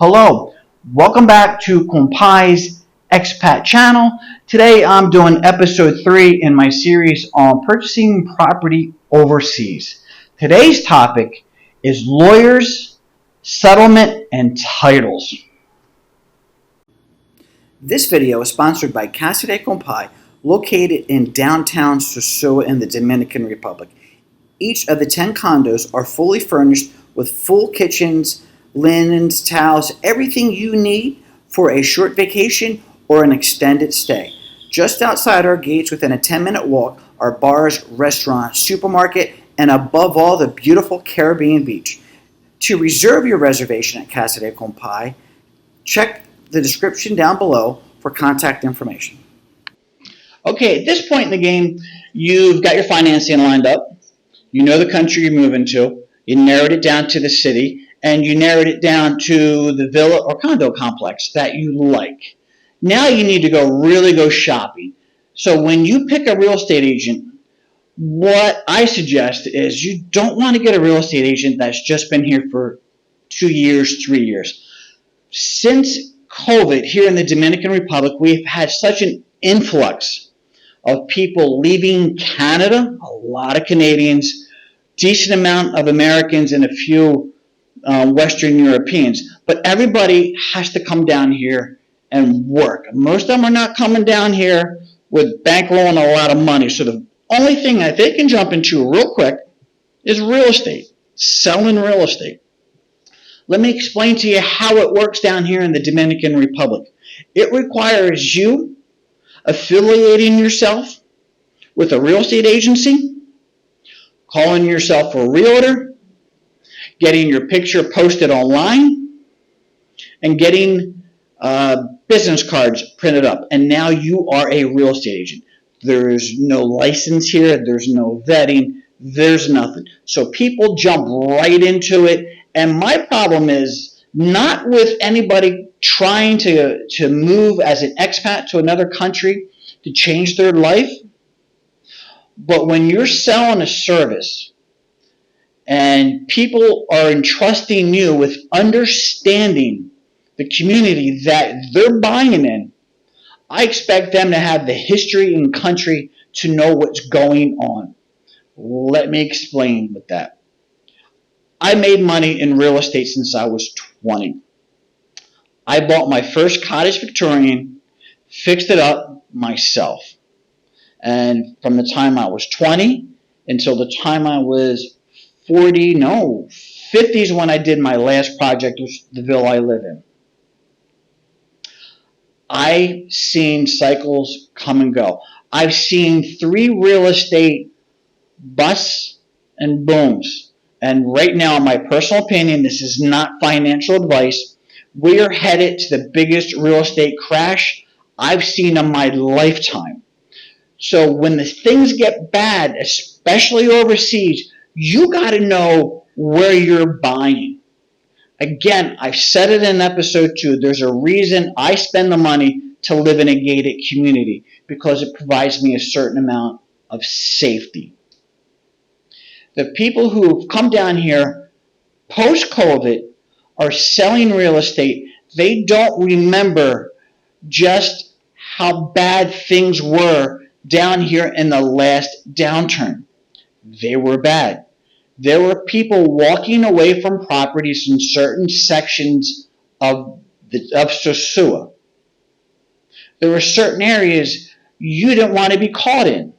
Hello, welcome back to Compai's Expat channel. Today I'm doing episode 3 in my series on purchasing property overseas. Today's topic is lawyers, settlement, and titles. This video is sponsored by Casa De Compai, located in downtown Sosúa in the Dominican Republic. Each of the 10 condos are fully furnished with full kitchens, linens, towels, everything you need for a short vacation or an extended stay. Just outside our gates, within a 10-minute walk, are bars, restaurants, supermarket, and above all, the beautiful Caribbean beach. To reserve your reservation at Casa De Compai, check the description down below for contact information. Okay, at this point in the game, you've got your financing lined up. You know the country you're moving to. You narrowed it down to the city, and you narrowed it down to the villa or condo complex that you like. Now you need to go shopping. So when you pick a real estate agent, what I suggest is you don't want to get a real estate agent that's just been here for 2 years, 3 years. Since COVID here in the Dominican Republic, we've had such an influx of people leaving Canada, a lot of Canadians, decent amount of Americans, and a few Western Europeans. But everybody has to come down here and work. Most of them are not coming down here with bankroll and a lot of money. So the only thing that they can jump into real quick is real estate, selling real estate. Let me explain to you how it works down here in the Dominican Republic. It requires you affiliating yourself with a real estate agency, calling yourself a realtor, getting your picture posted online, and getting business cards printed up. And now you are a real estate agent. There's no license here. There's no vetting. There's nothing. So people jump right into it. And my problem is not with anybody trying to move as an expat to another country to change their life. But when you're selling a service and people are entrusting you with understanding the community that they're buying in, I expect them to have the history and country to know what's going on. Let me explain with that. I made money in real estate since I was 20. I bought my first cottage Victorian, fixed it up myself. And from the time I was 20 until the time I was 50s when I did my last project, which was the villa I live in. I've seen cycles come and go. I've seen 3 real estate busts and booms. And right now, in my personal opinion, this is not financial advice. We are headed to the biggest real estate crash I've seen in my lifetime. So when the things get bad, especially overseas, you got to know where you're buying. Again, I've said it in episode 2. There's a reason I spend the money to live in a gated community, because it provides me a certain amount of safety. The people who have come down here post-COVID are selling real estate. They don't remember just how bad things were down here in the last downturn. They were bad. There were people walking away from properties in certain sections of Sosúa. There were certain areas you didn't want to be caught in.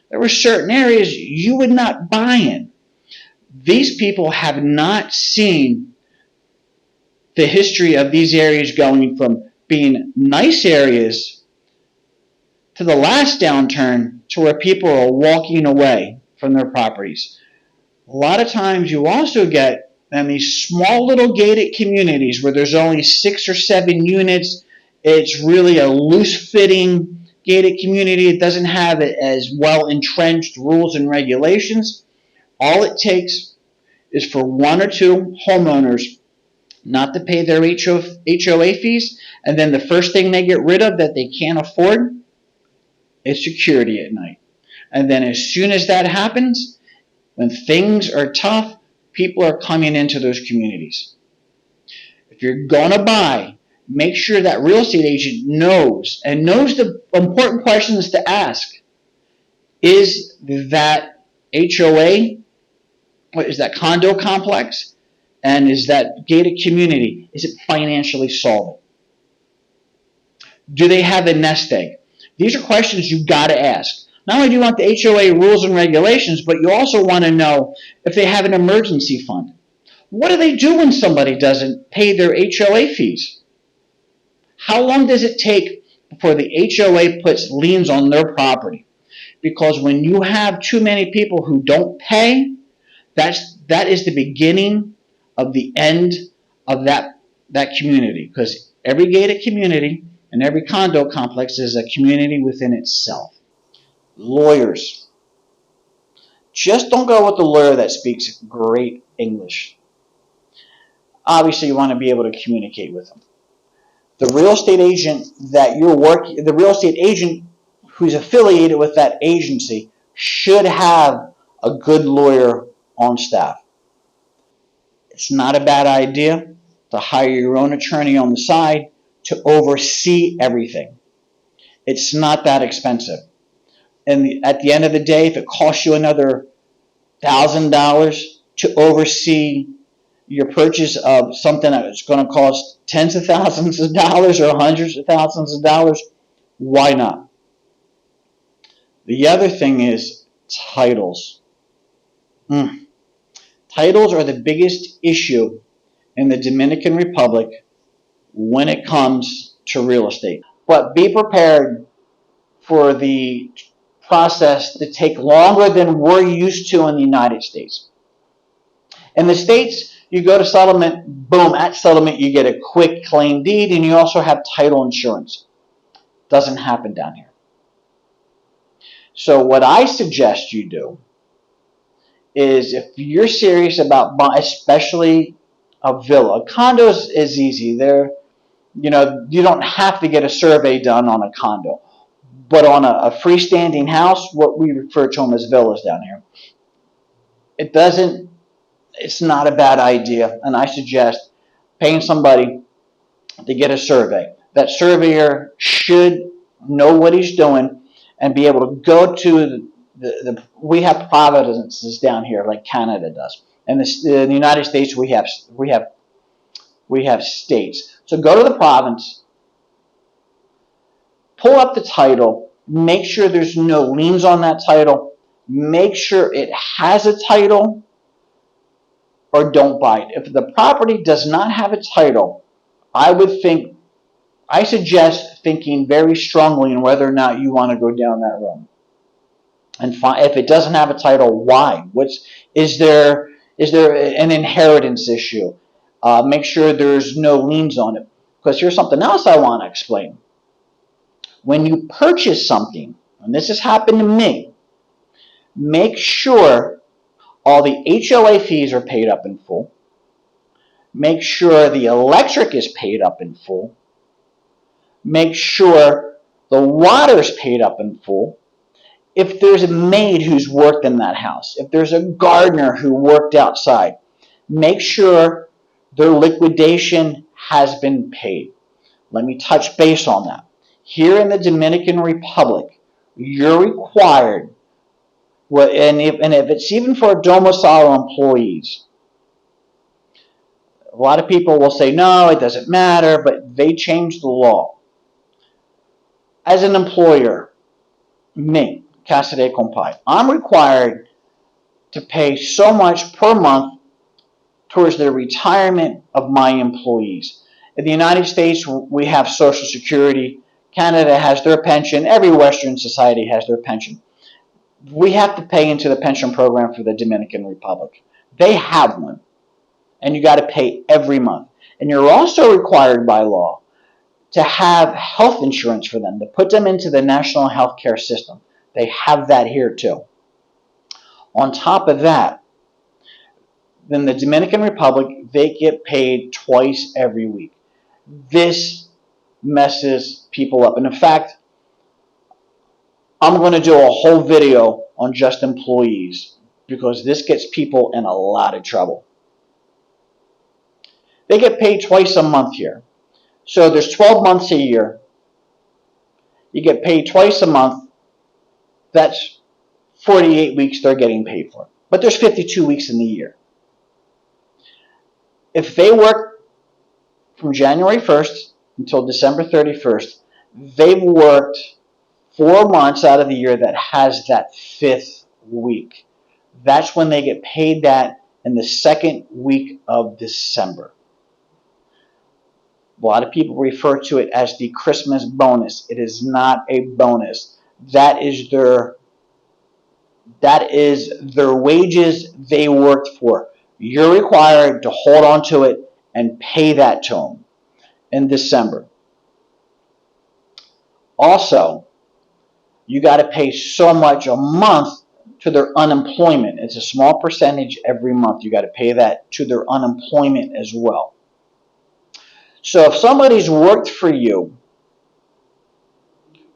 There were certain areas you would not buy in. These people have not seen the history of these areas going from being nice areas to the last downturn to where people are walking away from their properties. A lot of times you also get in these small little gated communities where there's only 6 or 7 units. It's really a loose-fitting gated community. It doesn't have as well entrenched rules and regulations. All it takes is for 1 or 2 homeowners not to pay their HOA fees, and then the first thing they get rid of that they can't afford is security at night. And then as soon as that happens, when things are tough, people are coming into those communities. If you're going to buy, make sure that real estate agent knows the important questions to ask. Is that HOA, or is that condo complex, and is that gated community, is it financially solvent? Do they have a nest egg? These are questions you've got to ask. Not only do you want the HOA rules and regulations, but you also want to know if they have an emergency fund. What do they do when somebody doesn't pay their HOA fees? How long does it take before the HOA puts liens on their property? Because when you have too many people who don't pay, that is the beginning of the end of that community. Because every gated community and every condo complex is a community within itself. Lawyers. Just don't go with the lawyer that speaks great English. Obviously, you want to be able to communicate with them. The real estate agent the real estate agent who's affiliated with that agency should have a good lawyer on staff. It's not a bad idea to hire your own attorney on the side to oversee everything. It's not that expensive. And at the end of the day, if it costs you another $1,000 to oversee your purchase of something that's going to cost tens of thousands of dollars or hundreds of thousands of dollars, why not? The other thing is titles. Titles are the biggest issue in the Dominican Republic when it comes to real estate. But be prepared for the process to take longer than we're used to in the United States. In the States, you go to settlement, boom, at settlement you get a quick claim deed, and you also have title insurance. Doesn't happen down here. So what I suggest you do is, if you're serious about buying, especially a villa, condos is easy. You don't have to get a survey done on a condo. But on a freestanding house, what we refer to them as villas down here, it's not a bad idea, and I suggest paying somebody to get a survey. That surveyor should know what he's doing and be able to go to we have provinces down here like Canada does. And in the United States we have states. So go to the province, pull up the title, make sure there's no liens on that title, make sure it has a title, or don't buy it. If the property does not have a title, I suggest thinking very strongly on whether or not you want to go down that road. And if it doesn't have a title, why? Is there an inheritance issue? Make sure there's no liens on it. Because here's something else I want to explain. When you purchase something, and this has happened to me, make sure all the HOA fees are paid up in full. Make sure the electric is paid up in full. Make sure the water is paid up in full. If there's a maid who's worked in that house, if there's a gardener who worked outside, make sure their liquidation has been paid. Let me touch base on that. Here in the Dominican Republic, you're required, and if it's even for domicile employees, a lot of people will say, no, it doesn't matter, but they changed the law. As an employer, me, Casa De Compai, I'm required to pay so much per month towards the retirement of my employees. In the United States, we have Social Security. Canada has their pension. Every Western society has their pension. We have to pay into the pension program for the Dominican Republic. They have one. And you got to pay every month. And you're also required by law to have health insurance for them, to put them into the national health care system. They have that here too. On top of that, in the Dominican Republic, they get paid twice every week. This messes people up. And in fact, I'm going to do a whole video on just employees because this gets people in a lot of trouble. They get paid twice a month here. So there's 12 months a year. You get paid twice a month. That's 48 weeks they're getting paid for. But there's 52 weeks in the year. If they work from January 1st until December 31st, they've worked 4 months out of the year that has that fifth week. That's when they get paid that in the second week of December. A lot of people refer to it as the Christmas bonus. It is not a bonus. That is their wages they worked for. You're required to hold on to it and pay that to them in December. Also, you got to pay so much a month to their unemployment. It's a small percentage every month. You got to pay that to their unemployment as well. So if somebody's worked for you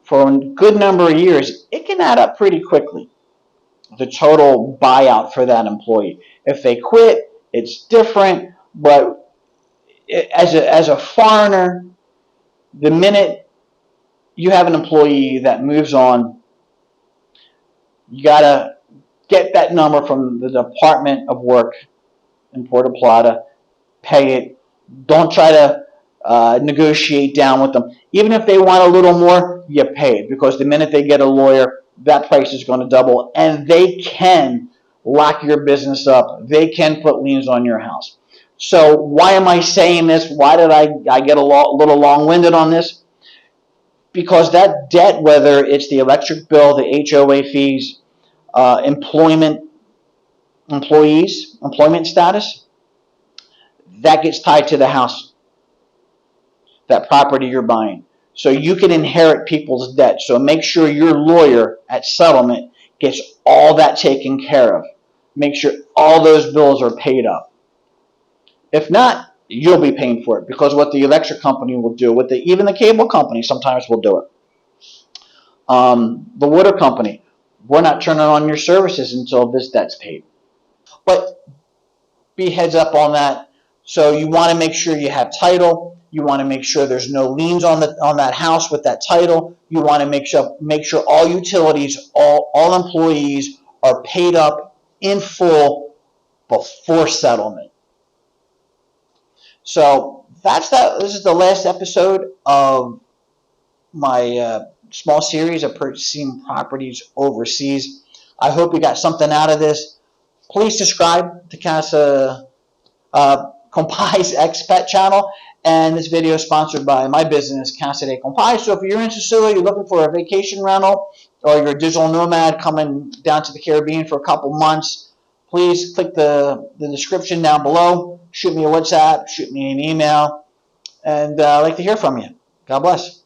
for a good number of years, it can add up pretty quickly, the total buyout for that employee. If they quit, it's different, but as a foreigner, the minute you have an employee that moves on, you got to get that number from the Department of Work in Puerto Plata, pay it. Don't try to negotiate down with them. Even if they want a little more, you pay it, because the minute they get a lawyer, that price is going to double, and they can lock your business up. They can put liens on your house. So why am I saying this? Why did I get a little long-winded on this? Because that debt, whether it's the electric bill, the HOA fees, employment status, that gets tied to the house, that property you're buying. So you can inherit people's debt. So make sure your lawyer at settlement gets all that taken care of. Make sure all those bills are paid up. If not, you'll be paying for it, because what the electric company will do, even the cable company sometimes will do it. The water company, we're not turning on your services until this debt's paid. But be heads up on that. So you want to make sure you have title. You want to make sure there's no liens on that house with that title. You want to make sure all utilities, all employees are paid up in full before settlement. So that's that. This is the last episode of my small series of purchasing properties overseas. I hope you got something out of this. Please subscribe to Casa Compai's Expat channel. And this video is sponsored by my business, Casa De Compai. So if you're in Sicily, you're looking for a vacation rental, or you're a digital nomad coming down to the Caribbean for a couple months, please click the description down below. Shoot me a WhatsApp, shoot me an email, and I'd like to hear from you. God bless.